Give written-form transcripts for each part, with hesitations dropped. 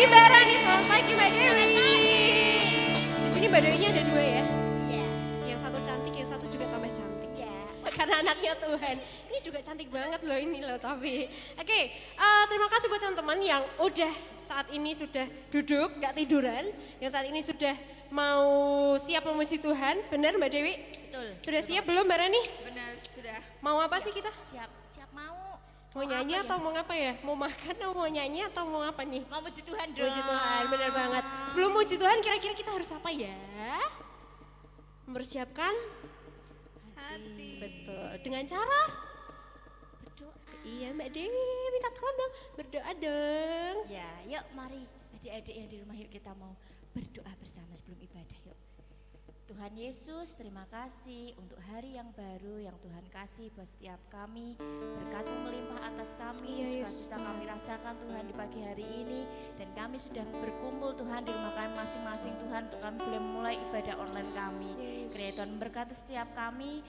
Mbak Rani, selamat pagi Mbak Dewi. Di sini Mbak Dewinya ada dua ya? Iya. Yang satu cantik, yang satu juga tambah cantik. Iya. Karena anaknya Tuhan. Ini juga cantik banget loh ini loh tapi. Oke, terima kasih buat teman-teman yang udah saat ini sudah duduk, gak tiduran. Yang saat ini sudah mau siap memuji Tuhan. Benar Mbak Dewi? Betul. Sudah siap belum Mbak Rani? Benar, sudah. Mau apa sih kita? Siap mau. Mau nyanyi atau mau apa ya? Mau makan atau mau nyanyi atau mau apa nih? Mau puji Tuhan dong. Puji Tuhan, benar banget. Sebelum puji Tuhan kira-kira kita harus apa ya? Mempersiapkan Hati. betul. Dengan cara Berdoa. iya Mbak Dewi, minta tolong dong berdoa dong. Ya, yuk mari adik-adik yang di rumah yuk kita mau berdoa bersama sebelum ibadah yuk. Tuhan Yesus, terima kasih untuk hari yang baru yang Tuhan kasih buat setiap kami. Berkat-Mu melimpah atas kami, Iya, Yesus, sukacita kami rasakan Tuhan di pagi hari ini. Dan kami sudah berkumpul Tuhan di rumah kami masing-masing Tuhan, untuk kami boleh mulai ibadah online kami. Kiranya Tuhan memberkati setiap kami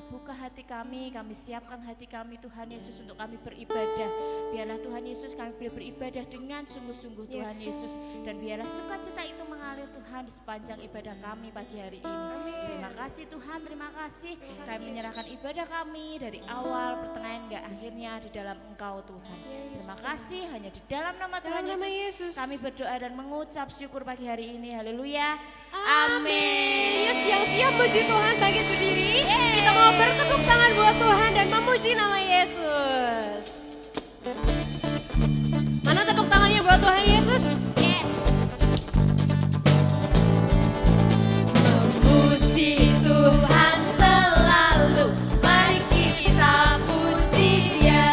buka hati kami siapkan hati kami Tuhan Yesus untuk kami beribadah. Biarlah Tuhan Yesus kami boleh beribadah dengan sungguh-sungguh Tuhan Yesus. Dan biarlah sukacita itu mengalir Tuhan di sepanjang ibadah kami pagi hari ini. Terima kasih Tuhan, terima kasih. Kami menyerahkan ibadah kami dari awal, pertengahan hingga akhirnya di dalam Engkau Tuhan. Terima kasih, hanya di dalam nama Tuhan Dalam nama Yesus Yesus. kami berdoa dan mengucap syukur pagi hari ini. Haleluya. Amin. Yes, Amin. yang siap puji Tuhan bangkit berdiri. Kita mau bertepuk tangan buat Tuhan dan memuji nama Yesus. Mana tepuk tangannya buat Tuhan Yesus? Yes. Memuji Tuhan selalu, mari kita puji Dia.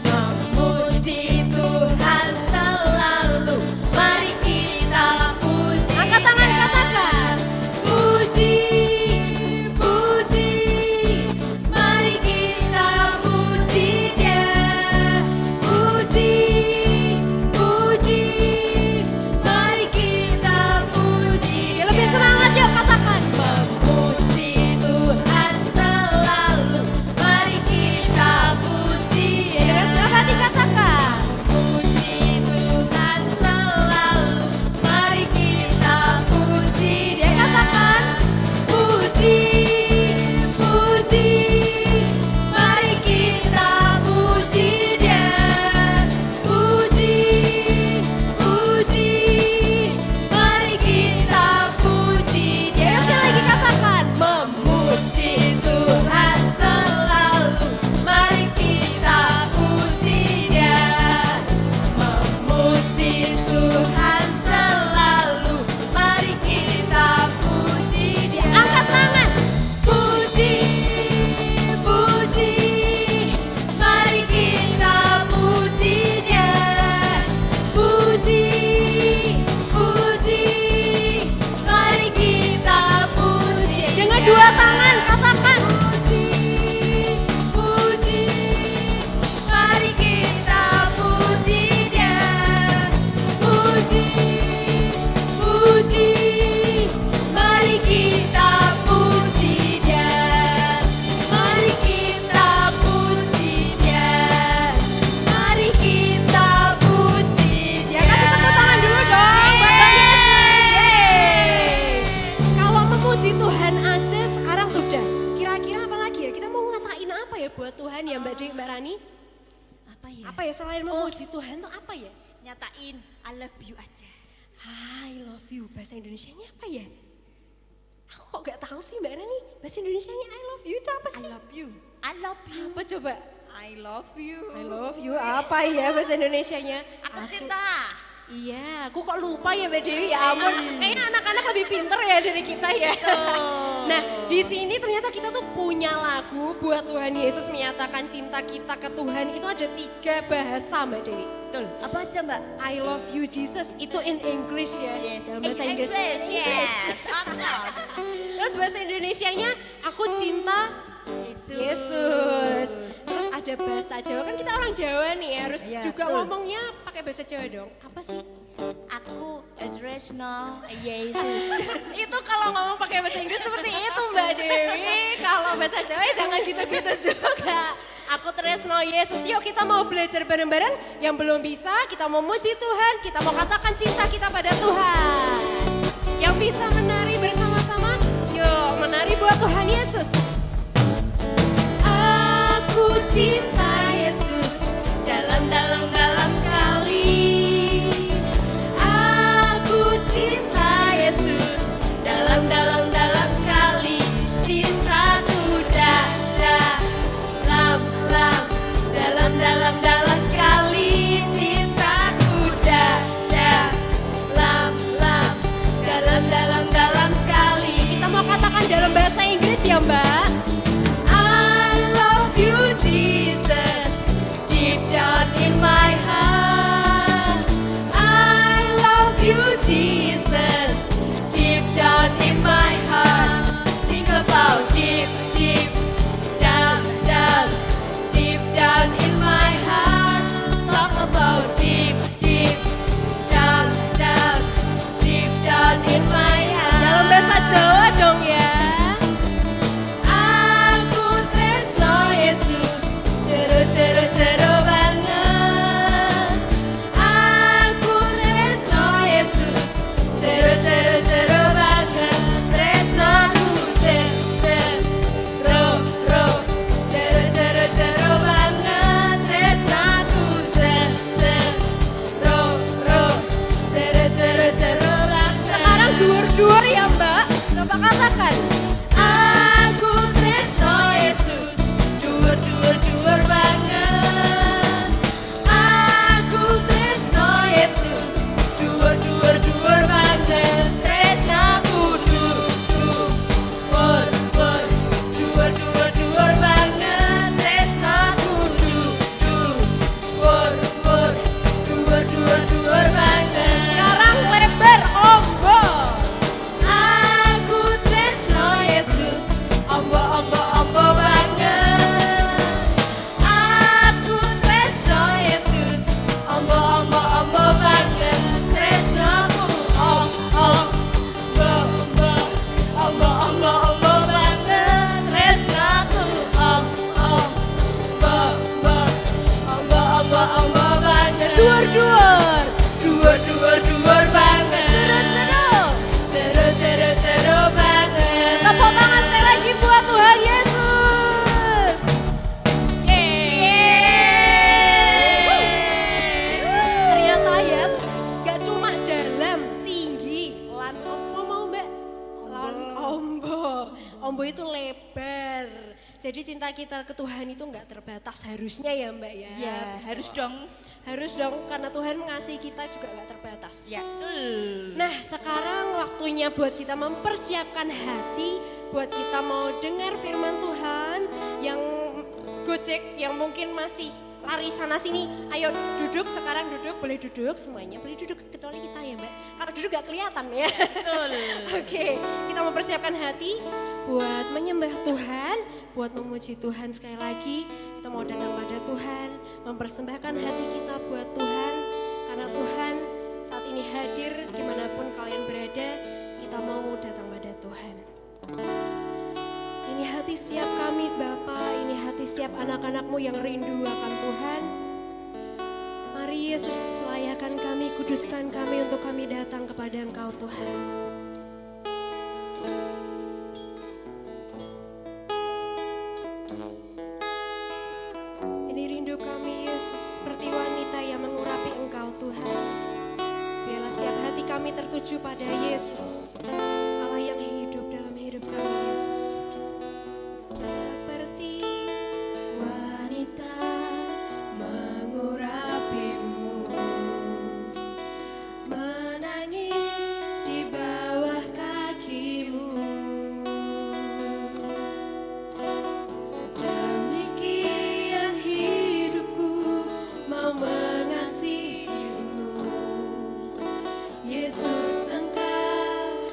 Memuji Tuhan selalu, mari kita puji. Angkat tangan katakan, puji, puji, mari kita puji Dia. Puji, puji, mari kita puji. Lebih semangat yuk katakan, memuji Tuhan selalu, mari kita puji Dia. Dengan senang hati katakan, puji Tuhan selalu, mari kita puji Dia. Katakan, puji, puji, mari kita puji Dia. Puji, puji, mari kita puji Dia. Sekali lagi katakan, memuji Tuhan selalu, mari kita puji Dia. Memuji Tuhan selalu, mari kita puji Dia. Angkat tangan, puji, puji, mari kita puji Dia. Puji, puji, mari kita puji. Dengan dua tangan katakan, puji, puji, mari kita puji Dia. Puji, puji, mari kita puji Dia. Mari kita puji Dia. Mari kita puji Dia. Kasih tepuk tangan dulu dong buat Bang Yesus. Yeay. Kalau memuji Tuhan aja sekarang sudah. Kira-kira apa lagi ya? Kita mau ngatain apa ya buat Tuhan ya Mbak Dewi, Mbak Rani? Apa ya? Apa ya selain memuji Tuhan tuh apa ya? Nyatain I love you aja. I love you. Bahasa Indonesianya apa ya? Aku kok gak tahu sih Mbak Rani. Bahasa Indonesianya I love you itu apa I sih? love you. I love you. Apa coba? I love you. I love you apa ya bahasa Indonesianya? Aku cinta. Iya, aku kok lupa ya Mbak Dewi, ya ampun. Kayaknya anak-anak lebih pinter ya dari kita ya. Nah, di sini ternyata kita tuh punya lagu buat Tuhan Yesus menyatakan cinta kita ke Tuhan. Itu ada 3 bahasa Mbak Dewi. Betul. Apa aja Mbak? I love you Jesus, itu in English ya. Dalam bahasa Inggris. Yes. Of course. Terus bahasa Indonesianya, aku cinta Yesus. Terus ada bahasa Jawa, kan kita orang Jawa nih harus Iya, juga betul. ngomongnya pakai bahasa Jawa dong. Apa sih? Aku Adresno Yesus. Itu kalau ngomong pakai bahasa Inggris seperti itu Mbak Dewi. Kalau bahasa Jawa ya jangan gitu-gitu juga. Aku tresno Yesus. Yuk kita mau belajar bareng-bareng. Yang belum bisa, kita mau muji Tuhan. Kita mau katakan cinta kita pada Tuhan. Yang bisa menari bersama-sama, yuk menari buat Tuhan Yesus. Aku cinta Yesus dalam sekali. Aku cinta Yesus dalam sekali. Cintaku dalam sekali. Cintaku dalam sekali. Kita mau katakan dalam bahasa Inggris ya Mbak. I love you Jesus, deep down in my heart. I love you Jesus, deep down in my heart. Think about deep down in my heart. Talk about deep down in my heart. Dalam bahasa Jawa dong ya. Aku tresno Yesus, jero banget. Aku tresno Yesus, jero banget. Tresnaku jero banget. Tresnaku jero banget. Sekarang duur-duur ya Mbak, coba katakan. Aku tresno Yesus, duur banget. Aku tresno Yesus, duur banget. Tresnaku duur banget. Tresnaku duur banget. Sekarang lebar ombo. Aku tresno Yesus, ombo banget. Aku tresno Yesus, ombo banget. Tresnaku ombo banget. Tresnaku ombo banget. Duur banget. Jero banget. Tepuk tangan sekali lagi buat Tuhan Yesus. Ternyata ya, gak cuma dalam, tinggi, lan apa mau Mbak? Lan ombo. Ombo itu lebar. Jadi cinta kita ke Tuhan itu gak terbatas harusnya ya Mbak ya. Ya, harus dong. Harus dong, karena Tuhan mengasihi kita juga gak terbatas. Ya. Nah sekarang waktunya buat kita mempersiapkan hati, buat kita mau dengar firman Tuhan. Yang gojek, yang mungkin masih lari sana sini, ayo duduk, sekarang duduk, boleh duduk, semuanya boleh duduk, kecuali kita ya Mbak. Kalau duduk gak kelihatan ya. Oke, kita mempersiapkan hati buat menyembah Tuhan, buat memuji Tuhan sekali lagi. Kita mau datang pada Tuhan, mempersembahkan hati kita buat Tuhan. Karena Tuhan saat ini hadir dimanapun kalian berada, kita mau datang pada Tuhan. Ini hati setiap kami Bapa, ini hati setiap anak-anakmu yang rindu akan Tuhan. Mari Yesus layakan kami, kuduskan kami untuk kami datang kepada Engkau Tuhan. Ini rindu kami Yesus, seperti wanita yang mengurapi Engkau Tuhan. Biarlah setiap hati kami tertuju pada Yesus, Allah yang hidup dalam hidup kami Yesus. Seperti wanita mengurapimu, menangis di bawah kakimu. Demikian hidupku mau mengasihimu, Yesus Engkau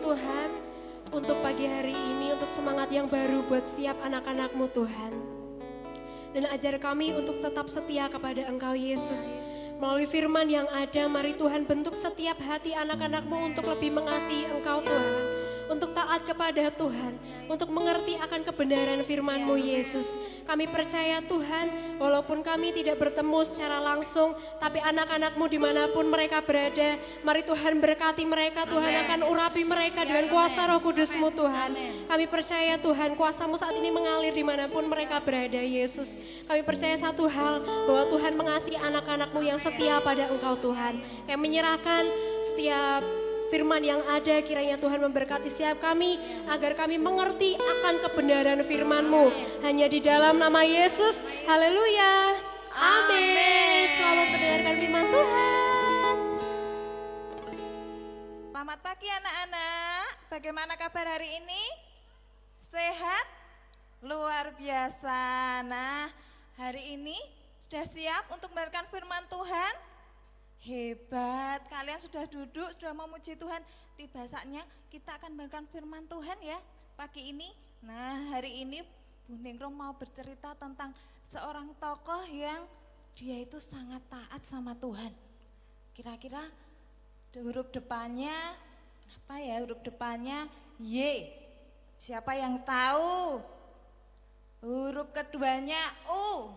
Tuhan, untuk pagi hari ini, untuk semangat yang baru buat setiap anak-anak-Mu Tuhan. Dan ajar kami untuk tetap setia kepada Engkau Yesus. Melalui firman yang ada, mari Tuhan bentuk setiap hati anak-anak-Mu untuk lebih mengasihi Engkau Tuhan. Untuk taat kepada Tuhan, untuk mengerti akan kebenaran firman-Mu Yesus. Kami percaya Tuhan, walaupun kami tidak bertemu secara langsung, tapi anak-anak-Mu dimanapun mereka berada, mari Tuhan berkati mereka, Tuhan akan urapi mereka dengan kuasa Roh Kudus-Mu Tuhan. Kami percaya Tuhan, kuasa-Mu saat ini mengalir dimanapun mereka berada Yesus. Kami percaya satu hal, bahwa Tuhan mengasihi anak-anak-Mu yang setia pada Engkau Tuhan. Kami menyerahkan setiap firman yang ada, kiranya Tuhan memberkati setiap kami agar kami mengerti akan kebenaran firman-Mu. Hanya di dalam nama Yesus, haleluya, amin. Selamat mendengarkan firman Tuhan. Selamat pagi anak-anak, bagaimana kabar hari ini? Sehat? Luar biasa. Nah, hari ini sudah siap untuk mendengarkan firman Tuhan? Hebat, kalian sudah duduk, sudah memuji Tuhan. Tiba saatnya kita akan mendengarkan firman Tuhan ya pagi ini. Nah, hari ini Bu Ningrum mau bercerita tentang seorang tokoh yang dia itu sangat taat sama Tuhan. Kira-kira huruf depannya apa ya? Huruf depannya Y. Siapa yang tahu? Huruf keduanya U.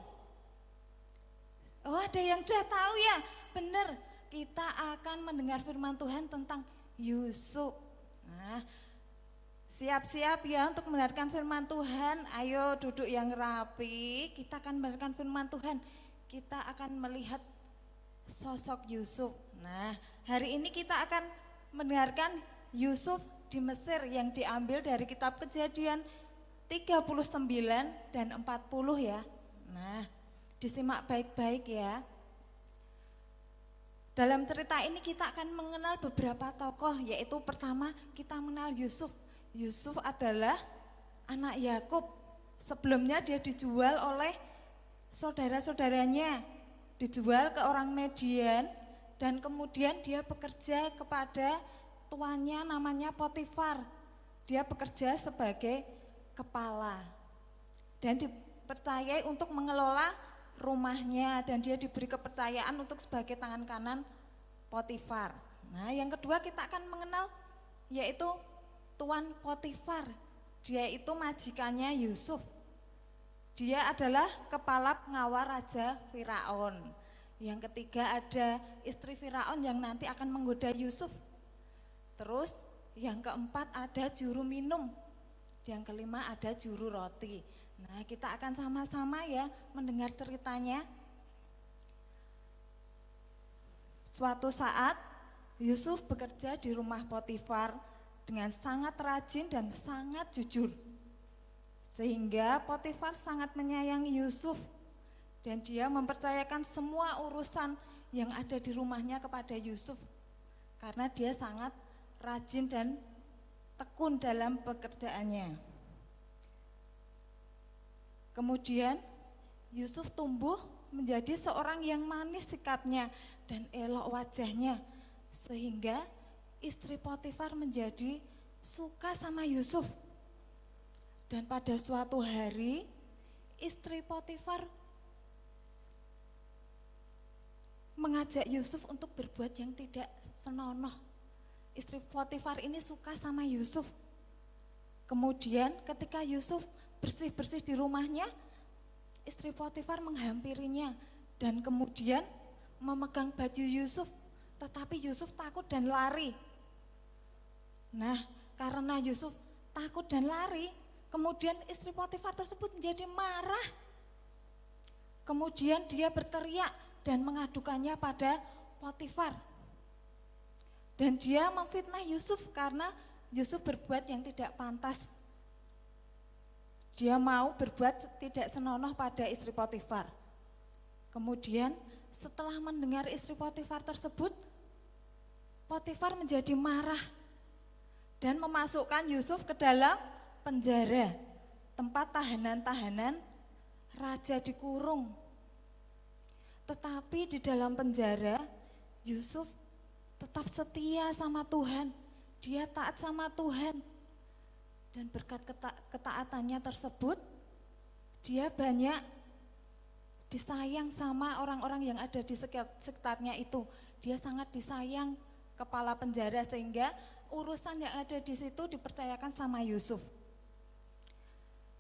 Oh, ada yang sudah tahu ya? Benar, kita akan mendengar firman Tuhan tentang Yusuf. Nah, siap-siap ya untuk mendengarkan firman Tuhan. Ayo duduk yang rapi, kita akan mendengarkan firman Tuhan. Kita akan melihat sosok Yusuf. Nah, hari ini kita akan mendengarkan Yusuf di Mesir yang diambil dari kitab Kejadian 39 dan 40 ya. Nah, disimak baik-baik ya. Dalam cerita ini kita akan mengenal beberapa tokoh, yaitu pertama kita mengenal Yusuf. Yusuf adalah anak Yakub. Sebelumnya dia dijual oleh saudara-saudaranya, dijual ke orang Median, dan kemudian dia bekerja kepada tuannya namanya Potifar. Dia bekerja sebagai kepala dan dipercayai untuk mengelola rumahnya, dan dia diberi kepercayaan untuk sebagai tangan kanan Potifar. Nah, yang kedua kita akan mengenal yaitu Tuan Potifar. Dia itu majikannya Yusuf. Dia adalah kepala pengawal Raja Firaun. Yang ketiga ada istri Firaun yang nanti akan menggoda Yusuf. Terus yang keempat ada juru minum. Yang kelima ada juru roti. Nah, kita akan sama-sama ya mendengar ceritanya. Suatu saat Yusuf bekerja di rumah Potifar dengan sangat rajin dan sangat jujur. Sehingga Potifar sangat menyayangi Yusuf dan dia mempercayakan semua urusan yang ada di rumahnya kepada Yusuf. Karena dia sangat rajin dan tekun dalam pekerjaannya. Kemudian Yusuf tumbuh menjadi seorang yang manis sikapnya dan elok wajahnya, sehingga istri Potifar menjadi suka sama Yusuf. Dan pada suatu hari istri Potifar mengajak Yusuf untuk berbuat yang tidak senonoh. Istri Potifar ini suka sama Yusuf. Kemudian ketika Yusuf bersih-bersih di rumahnya, istri Potifar menghampirinya dan kemudian memegang baju Yusuf, tetapi Yusuf takut dan lari. Nah, karena Yusuf takut dan lari, kemudian istri Potifar tersebut menjadi marah. Kemudian dia berteriak dan mengadukannya pada Potifar. Dan dia memfitnah Yusuf karena Yusuf berbuat yang tidak pantas. Dia mau berbuat tidak senonoh pada istri Potifar. Kemudian setelah mendengar istri Potifar tersebut, Potifar menjadi marah dan memasukkan Yusuf ke dalam penjara, tempat tahanan-tahanan raja dikurung. Tetapi di dalam penjara, Yusuf tetap setia sama Tuhan. dia taat sama Tuhan. Dan berkat ketaatannya tersebut, dia banyak disayang sama orang-orang yang ada di sekitarnya itu. Dia sangat disayang kepala penjara sehingga urusan yang ada di situ dipercayakan sama Yusuf.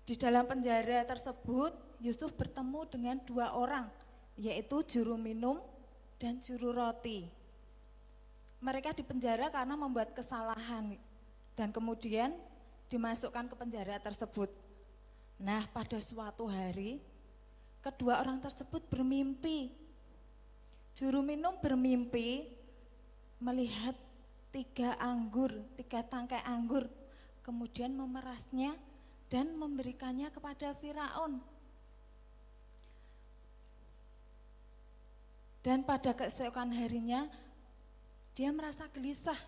Di dalam penjara tersebut, Yusuf bertemu dengan 2 orang, yaitu juru minum dan juru roti. Mereka dipenjara karena membuat kesalahan dan kemudian dimasukkan ke penjara tersebut. Nah, pada suatu hari, kedua orang tersebut bermimpi. Juru minum bermimpi melihat 3 tangkai anggur, kemudian memerasnya dan memberikannya kepada Firaun. Dan pada keesokan harinya, dia merasa gelisah.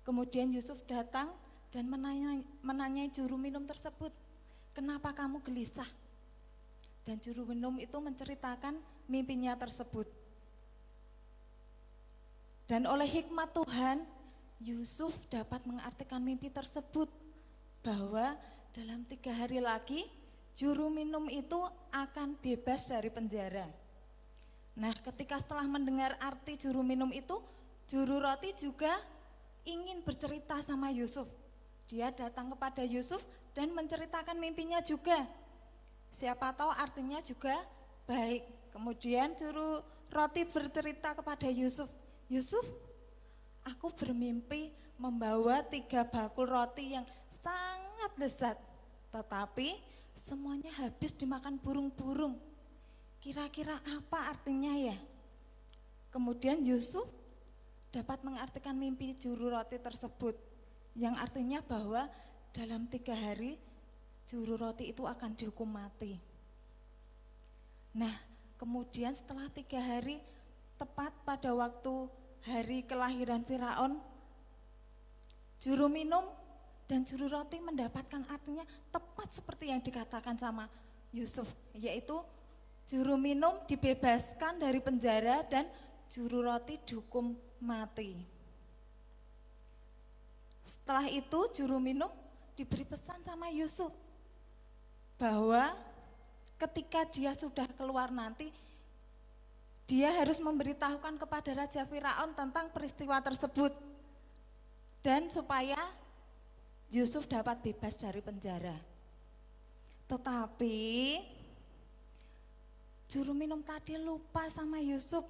Kemudian Yusuf datang dan menanyai juru minum tersebut, "Kenapa kamu gelisah?" Dan juru minum itu menceritakan mimpinya tersebut. Dan oleh hikmat Tuhan, Yusuf dapat mengartikan mimpi tersebut, bahwa dalam 3 hari lagi juru minum itu akan bebas dari penjara. Nah, ketika setelah mendengar arti juru minum itu, juru roti juga ingin bercerita sama Yusuf. Dia datang kepada Yusuf dan menceritakan mimpinya juga. Siapa tahu artinya juga baik. Kemudian juru roti bercerita kepada Yusuf, "Yusuf, aku bermimpi membawa 3 bakul roti yang sangat lezat, tetapi semuanya habis dimakan burung-burung. Kira-kira apa artinya ya?" Kemudian Yusuf dapat mengartikan mimpi juru roti tersebut, yang artinya bahwa dalam 3 hari juru roti itu akan dihukum mati. Nah, kemudian setelah 3 hari, tepat pada waktu hari kelahiran Firaun, juru minum dan juru roti mendapatkan artinya tepat seperti yang dikatakan sama Yusuf, yaitu juru minum dibebaskan dari penjara dan juru roti dihukum mati. Setelah itu juru minum diberi pesan sama Yusuf bahwa ketika dia sudah keluar nanti, dia harus memberitahukan kepada Raja Firaun tentang peristiwa tersebut, dan supaya Yusuf dapat bebas dari penjara. Tetapi juru minum tadi lupa sama Yusuf.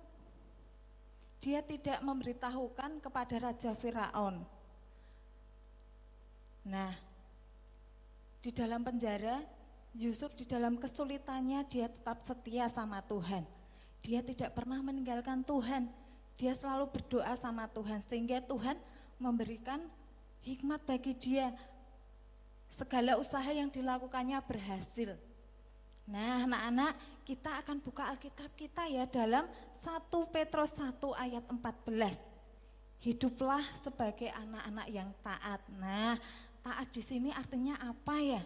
Dia tidak memberitahukan kepada Raja Firaun. Nah, di dalam penjara, Yusuf di dalam kesulitannya dia tetap setia sama Tuhan. Dia tidak pernah meninggalkan Tuhan. Dia selalu berdoa sama Tuhan sehingga Tuhan memberikan hikmat bagi dia. Segala usaha yang dilakukannya berhasil. Nah, anak-anak, kita akan buka Alkitab kita ya dalam 1 Petrus 1 ayat 14. Hiduplah sebagai anak-anak yang taat. Nah, taat di sini artinya apa ya?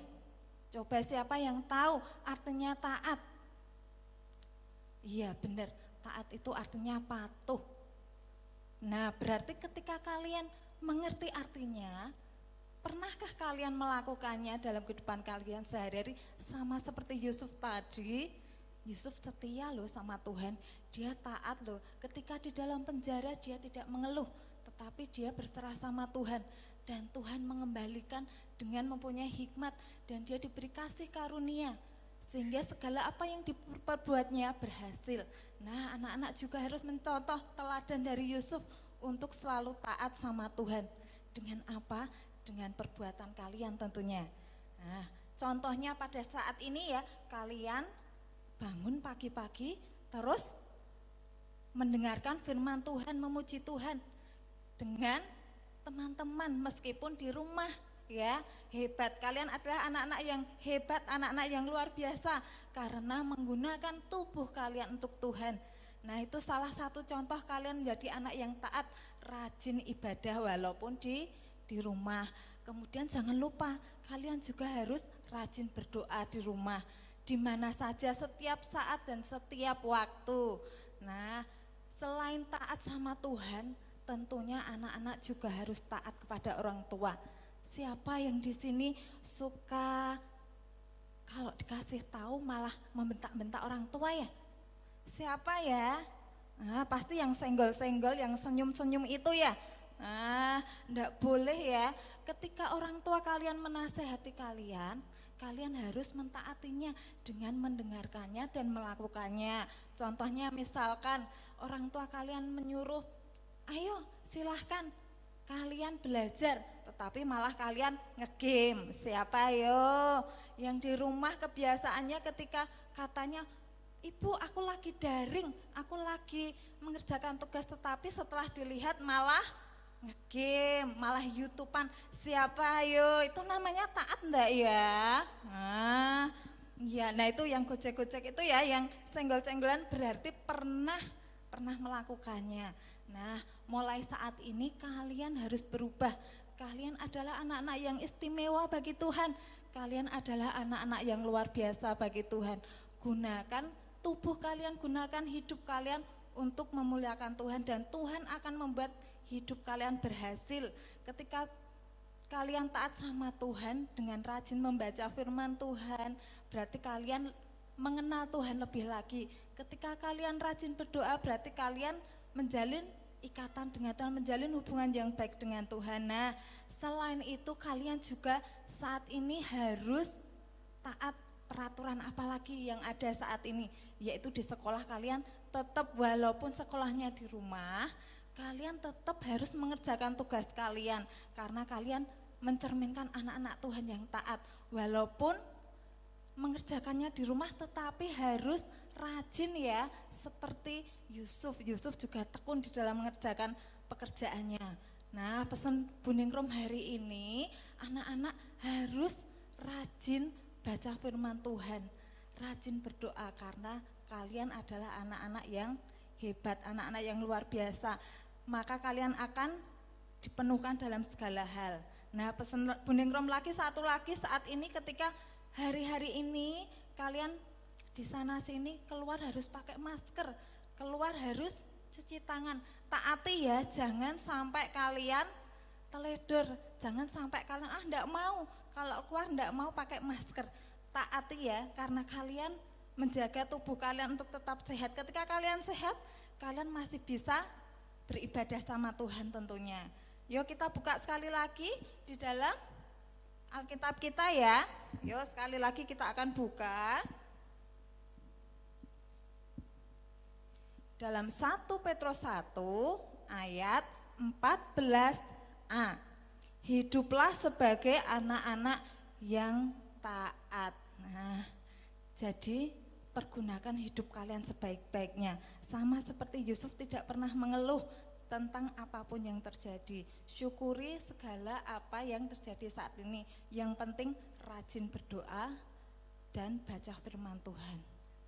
Coba siapa yang tahu artinya taat? Iya benar, taat itu artinya patuh. Nah, berarti ketika kalian mengerti artinya, pernahkah kalian melakukannya dalam kehidupan kalian sehari-hari? Sama seperti Yusuf tadi, Yusuf setia loh sama Tuhan, dia taat loh. Ketika di dalam penjara dia tidak mengeluh, tetapi dia berserah sama Tuhan. Dan Tuhan mengembalikan dengan mempunyai hikmat dan dia diberi kasih karunia. Sehingga segala apa yang diperbuatnya berhasil. Nah, anak-anak juga harus mencontoh teladan dari Yusuf untuk selalu taat sama Tuhan. Dengan apa? Dengan perbuatan kalian tentunya. Nah, contohnya pada saat ini ya, kalian bangun pagi-pagi terus mendengarkan firman Tuhan, memuji Tuhan dengan teman-teman meskipun di rumah ya. Hebat, kalian adalah anak-anak yang hebat, anak-anak yang luar biasa karena menggunakan tubuh kalian untuk Tuhan. Nah, itu salah satu contoh kalian menjadi anak yang taat, rajin ibadah walaupun di rumah. Kemudian jangan lupa kalian juga harus rajin berdoa di rumah, di mana saja, setiap saat dan setiap waktu. Nah, selain taat sama Tuhan, tentunya anak-anak juga harus taat kepada orang tua. Siapa yang di sini suka kalau dikasih tahu malah membentak-bentak orang tua ya? Siapa ya? Pasti yang senggol-senggol, yang senyum-senyum itu ya? Enggak boleh ya. Ketika orang tua kalian menasehati kalian, kalian harus mentaatinya dengan mendengarkannya dan melakukannya. Contohnya misalkan orang tua kalian menyuruh, ayo silahkan kalian belajar, tetapi malah kalian ngegame. Siapa yo? Yang di rumah kebiasaannya ketika katanya, ibu aku lagi daring, aku lagi mengerjakan tugas, tetapi setelah dilihat malah ngegame, malah YouTubean. Siapa yo? Itu namanya taat enggak ya? Nah itu yang gojek-gojek itu ya, yang senggol-senggolan berarti pernah melakukannya. Nah, mulai saat ini kalian harus berubah. Kalian adalah anak-anak yang istimewa bagi Tuhan. Kalian adalah anak-anak yang luar biasa bagi Tuhan. Gunakan tubuh kalian, gunakan hidup kalian untuk memuliakan Tuhan, dan Tuhan akan membuat hidup kalian berhasil. Ketika kalian taat sama Tuhan dengan rajin membaca firman Tuhan, berarti kalian mengenal Tuhan lebih lagi. Ketika kalian rajin berdoa, berarti kalian menjalin ikatan dengan Tuhan, menjalin hubungan yang baik dengan Tuhan. Nah, selain itu kalian juga saat ini harus taat peraturan apalagi yang ada saat ini, yaitu di sekolah kalian tetap, walaupun sekolahnya di rumah, kalian tetap harus mengerjakan tugas kalian, karena kalian mencerminkan anak-anak Tuhan yang taat. Walaupun mengerjakannya di rumah, tetapi harus rajin ya, seperti Yusuf juga tekun di dalam mengerjakan pekerjaannya. Nah, pesan Buningrum hari ini, anak-anak harus rajin baca firman Tuhan, rajin berdoa, karena kalian adalah anak-anak yang hebat, anak-anak yang luar biasa. Maka kalian akan dipenuhkan dalam segala hal. Nah, pesan Buningrum lagi satu lagi, saat ini ketika hari-hari ini kalian di sana sini keluar harus pakai masker, keluar harus cuci tangan. Taati ya, jangan sampai kalian teledor, jangan sampai kalian enggak mau, kalau keluar enggak mau pakai masker. Taati ya, karena kalian menjaga tubuh kalian untuk tetap sehat. Ketika kalian sehat, kalian masih bisa beribadah sama Tuhan tentunya. Yuk kita buka sekali lagi di dalam Alkitab kita ya. Yuk sekali lagi kita akan buka dalam 1 Petrus 1 ayat 14a. Hiduplah sebagai anak-anak yang taat. Nah, jadi pergunakan hidup kalian sebaik-baiknya. Sama seperti Yusuf tidak pernah mengeluh tentang apapun yang terjadi. Syukuri segala apa yang terjadi saat ini. Yang penting rajin berdoa dan baca firman Tuhan.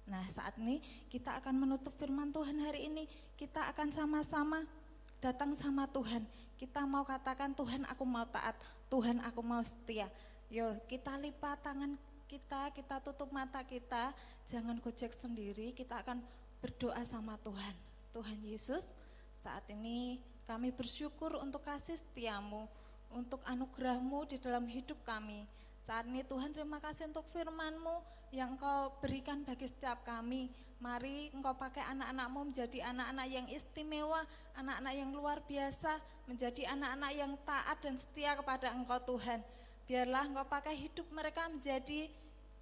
Nah, saat ini kita akan menutup firman Tuhan hari ini. Kita akan sama-sama datang sama Tuhan. Kita mau katakan, Tuhan aku mau taat, Tuhan aku mau setia. Yuk kita lipat tangan kita tutup mata kita, jangan gojek sendiri, kita akan berdoa sama Tuhan. Tuhan Yesus, saat ini kami bersyukur untuk kasih setiamu, untuk anugerahmu di dalam hidup kami. Saat ini Tuhan, terima kasih untuk firman-Mu yang Engkau berikan bagi setiap kami. Mari Engkau pakai anak-anak-Mu menjadi anak-anak yang istimewa, anak-anak yang luar biasa, menjadi anak-anak yang taat dan setia kepada Engkau Tuhan. Biarlah Engkau pakai hidup mereka menjadi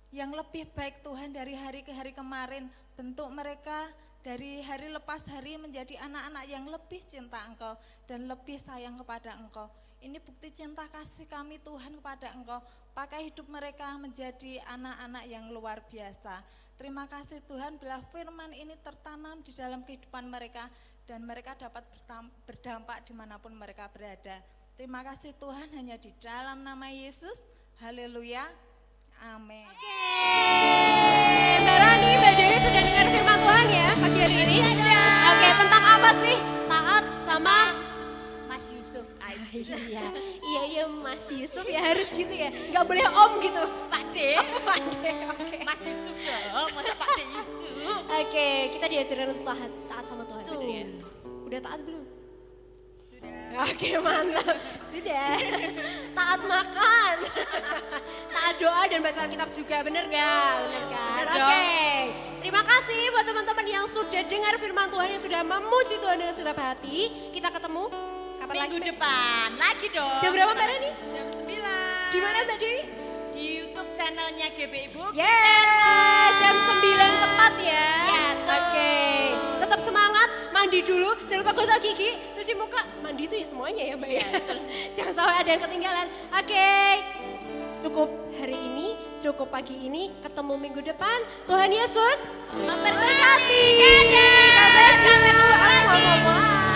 yang lebih baik Tuhan dari hari ke hari kemarin. Bentuk mereka dari hari lepas hari menjadi anak-anak yang lebih cinta Engkau dan lebih sayang kepada Engkau. Ini bukti cinta kasih kami Tuhan kepada Engkau. Pakai hidup mereka menjadi anak-anak yang luar biasa. Terima kasih Tuhan, bila firman ini tertanam di dalam kehidupan mereka dan mereka dapat berdampak dimanapun mereka berada. Terima kasih Tuhan, hanya di dalam nama Yesus. Haleluya. Amin. Mbak Rani, Mbak Dewi sudah dengar firman Tuhan ya pagi hari ini? Oke, tentang apa sih? Taat sama Mas Yusuf. Iya Mas Yusuf ya, harus gitu ya. Gak boleh om gitu. Pak D. Pak D, oke. Mas Yusuf dong, masa Pak D Yusuf. Oke, kita diajarin untuk taat sama Tuhan. Tuh. Bener ya? Udah taat belum? Oke mantap, sudah. Taat makan, taat doa dan baca Alkitab juga, bener gak? Bener kan? Oke, terima kasih buat teman-teman yang sudah dengar firman Tuhan, yang sudah memuji Tuhan dengan segenap hati. Kita ketemu kapan lagi? Minggu depan lagi dong. Jam berapa Mbak Rani? Jam 9. Di mana Mbak Dewi? Di YouTube channelnya GBI Ibu. Yeay, jam 9 tepat ya. Ya, betul. Oke, tetap semangat, mandi dulu, jangan lupa gosok gigi, cuci muka, mandi itu ya semuanya ya Mbak ya. Jangan sampai ada yang ketinggalan. Oke, cukup hari ini, cukup pagi ini, ketemu minggu depan. Tuhan Yesus memberkati. God bless you.